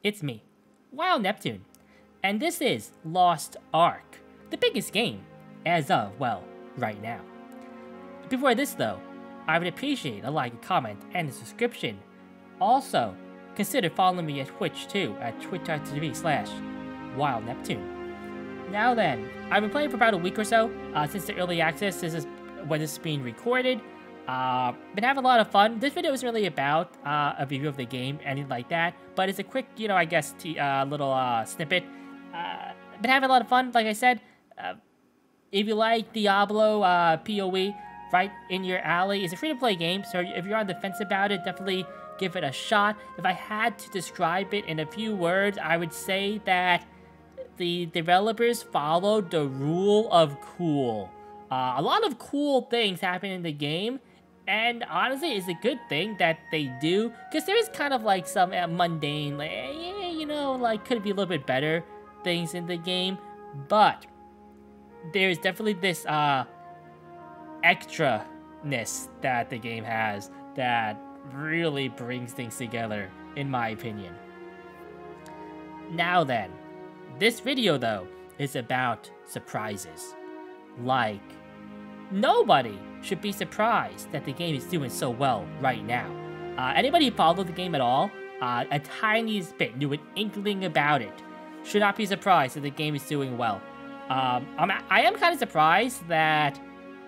it's me, Wild Neptune, and this is Lost Ark, the biggest game as of, well, right now. Before this though, I would appreciate a like, a comment, and a subscription. Also, consider following me at Twitch too, at twitch.tv/WildNeptune. Now then, I've been playing for about a week or so, since the early access. This is when this is being recorded. Been having a lot of fun. This video isn't really about a review of the game, anything like that, but it's a quick, I guess, little snippet. Been having a lot of fun, like I said. If you like Diablo PoE, right in your alley. It's a free-to-play game, so if you're on the fence about it, definitely give it a shot. If I had to describe it in a few words, I would say that the developers followed the rule of cool. A lot of cool things happen in the game, and honestly, it's a good thing that they do, because there is kind of like some mundane, like, like could be a little bit better things in the game, but there's definitely this extra-ness that the game has that really brings things together, in my opinion. Now then, this video though is about surprises. Like, nobody should be surprised that the game is doing so well right now. Anybody who followed the game at all, a tiniest bit, knew an inkling about it, should not be surprised that the game is doing well. I am kind of surprised that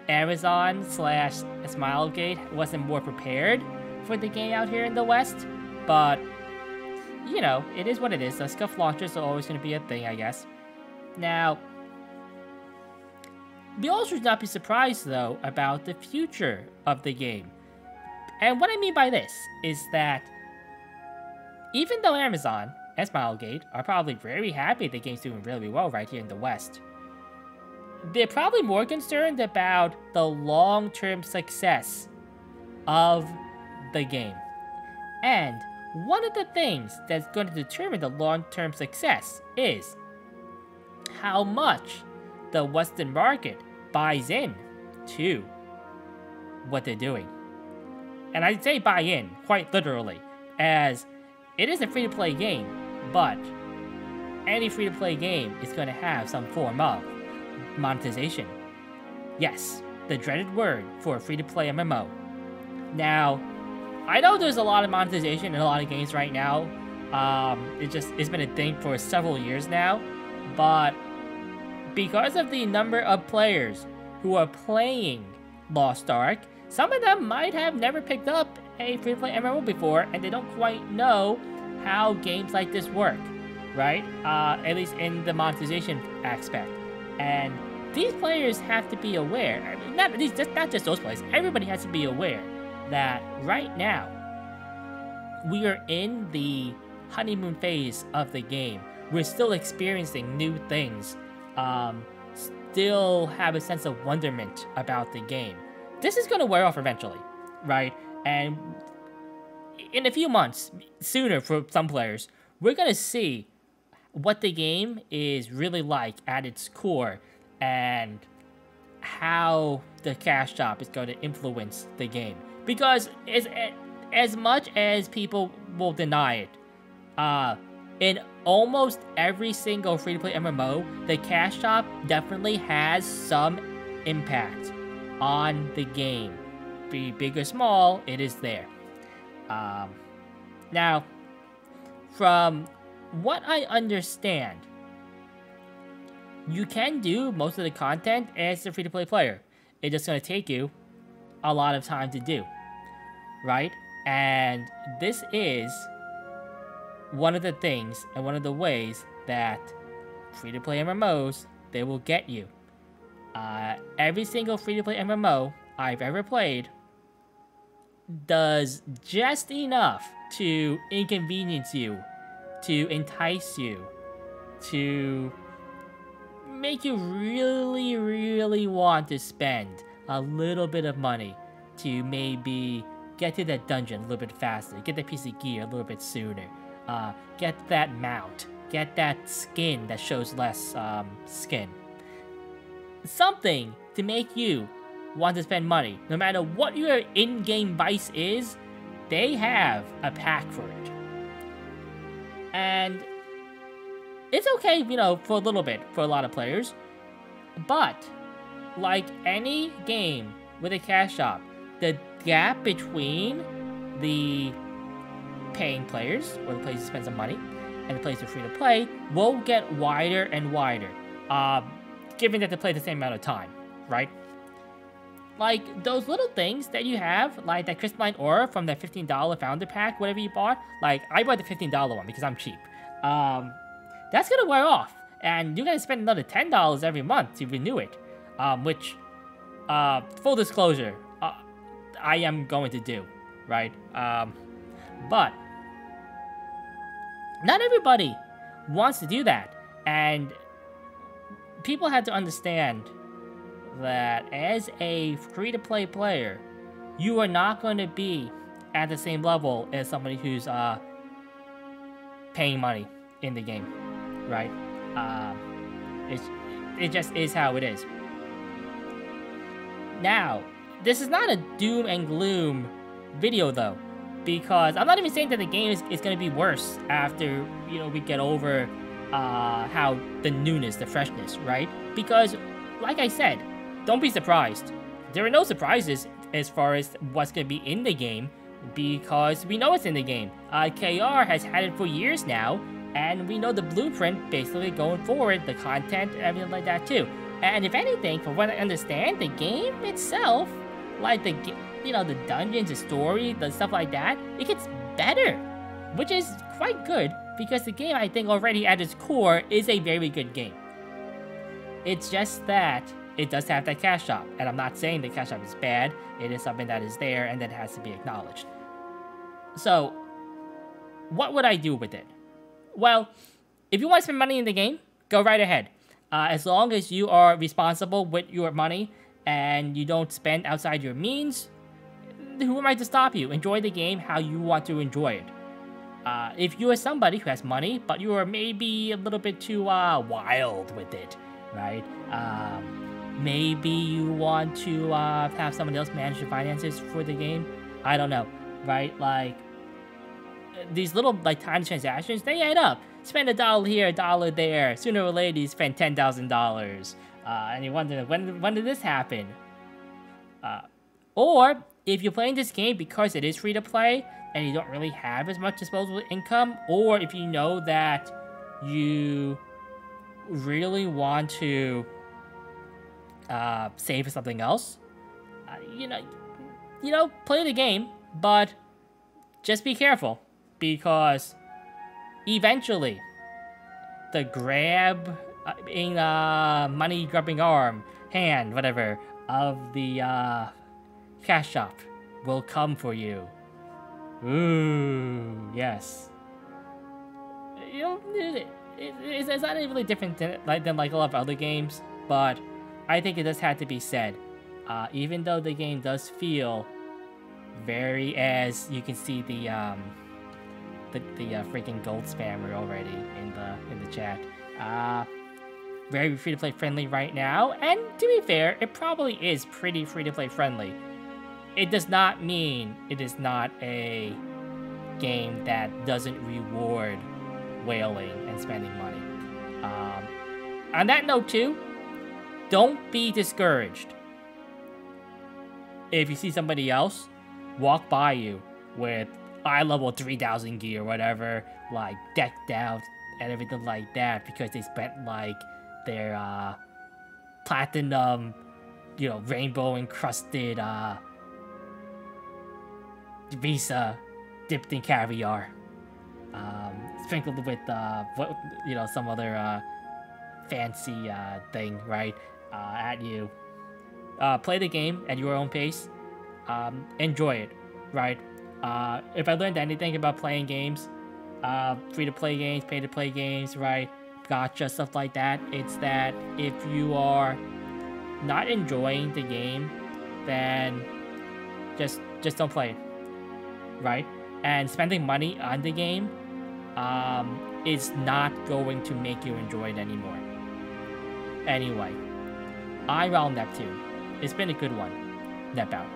Amazon/Smilegate wasn't more prepared for the game out here in the West, but, it is what it is. The scuff launchers are always going to be a thing, I guess. Now, we also should not be surprised, though, about the future of the game. And what I mean by this is that even though Amazon and Smilegate are probably very happy the game's doing really well right here in the West, they're probably more concerned about the long-term success of the game. And one of the things that's going to determine the long-term success is how much the Western market buys in to what they're doing. And I say buy in, quite literally, as it is a free-to-play game, but any free-to-play game is going to have some form of monetization. Yes, the dreaded word for a free-to-play MMO. Now, I know there's a lot of monetization in a lot of games right now. It's been a thing for several years now, but because of the number of players who are playing Lost Ark, some of them might have never picked up a free-to-play MMO before, and they don't quite know how games like this work, right? At least in the monetization aspect. And these players have to be aware, I mean, not just those players, everybody has to be aware that right now, we are in the honeymoon phase of the game. We're still experiencing new things, still have a sense of wonderment about the game. This is going to wear off eventually, right? And in a few months, sooner for some players, we're going to see what the game is really like at its core, and how the cash shop is going to influence the game. Because as much as people will deny it, in almost every single free-to-play MMO, the cash shop definitely has some impact on the game. Be big or small, it is there. Now, from what I understand, you can do most of the content as a free-to-play player. It's just going to take you a lot of time to do, right? And this is one of the things and one of the ways that free-to-play MMOs, they will get you. Every single free-to-play MMO I've ever played does just enough to inconvenience you, to entice you, to make you really, really want to spend a little bit of money to maybe get to that dungeon a little bit faster, get that piece of gear a little bit sooner, get that mount, get that skin that shows less skin. Something to make you want to spend money. No matter what your in-game vice is, they have a pack for it. And it's okay, you know, for a little bit for a lot of players. But like any game with a cash shop, the gap between the paying players, or the players who spend some money, and the players who are free to play will get wider and wider, given that they play the same amount of time, right? Like, those little things that you have, like that crystalline aura from that $15 founder pack, whatever you bought, like, I bought the $15 one because I'm cheap. That's gonna wear off, and you're gonna spend another $10 every month to renew it, which, full disclosure, I am going to do, right? But not everybody wants to do that, and people have to understand that as a free-to-play player, you are not going to be at the same level as somebody who's paying money in the game, right? It just is how it is. Now, this is not a doom and gloom video though, because I'm not even saying that the game is going to be worse after, you know, we get over how the newness, the freshness, right? Because, like I said, don't be surprised. There are no surprises as far as what's going to be in the game, because we know it's in the game. KR has had it for years now, and we know the blueprint basically going forward, the content, everything like that too. And if anything, from what I understand, the game itself, like the dungeons, the story, the stuff like that, it gets better, which is quite good, because the game, I think, already at its core is a very good game. It's just that it does have that cash shop, and I'm not saying the cash shop is bad. It is something that is there and that has to be acknowledged. So, what would I do with it? Well, if you want to spend money in the game, go right ahead. As long as you are responsible with your money and you don't spend outside your means, who am I to stop you? Enjoy the game how you want to enjoy it. If you are somebody who has money, but you are maybe a little bit too wild with it, right? Maybe you want to have someone else manage your finances for the game. I don't know, right? Like, these little time transactions, they add up. Spend $1 here, $1 there. Sooner or later, you spend $10,000. And you wonder, when did this happen? Or, if you're playing this game because it is free to play, and you don't really have as much disposable income, or if you know that you really want to save for something else, you know, play the game, but just be careful, because eventually the grabbing money grubbing hand, whatever, of the cash shop will come for you. Ooh, yes. You know, it's not really different than like a lot of other games, but I think it does have to be said. Even though the game does feel very, as you can see the freaking gold spammer already in the chat. Very free-to-play friendly right now, and to be fair, it probably is pretty free-to-play friendly. It does not mean it is not a game that doesn't reward whaling and spending money. On that note too, don't be discouraged if you see somebody else walk by you with eye level 3000 gear or whatever, like decked out and everything like that, because they spent like their platinum, you know, rainbow encrusted Visa dipped in caviar, sprinkled with some other fancy thing, right, at you. Play the game at your own pace. Enjoy it, right? If I learned anything about playing games, free-to-play games, pay-to-play games, right, gotcha, stuff like that, it's that if you are not enjoying the game, then just don't play it, right? And spending money on the game is not going to make you enjoy it anymore. Anyway, I'm Neptune. It's been a good one. Nep out.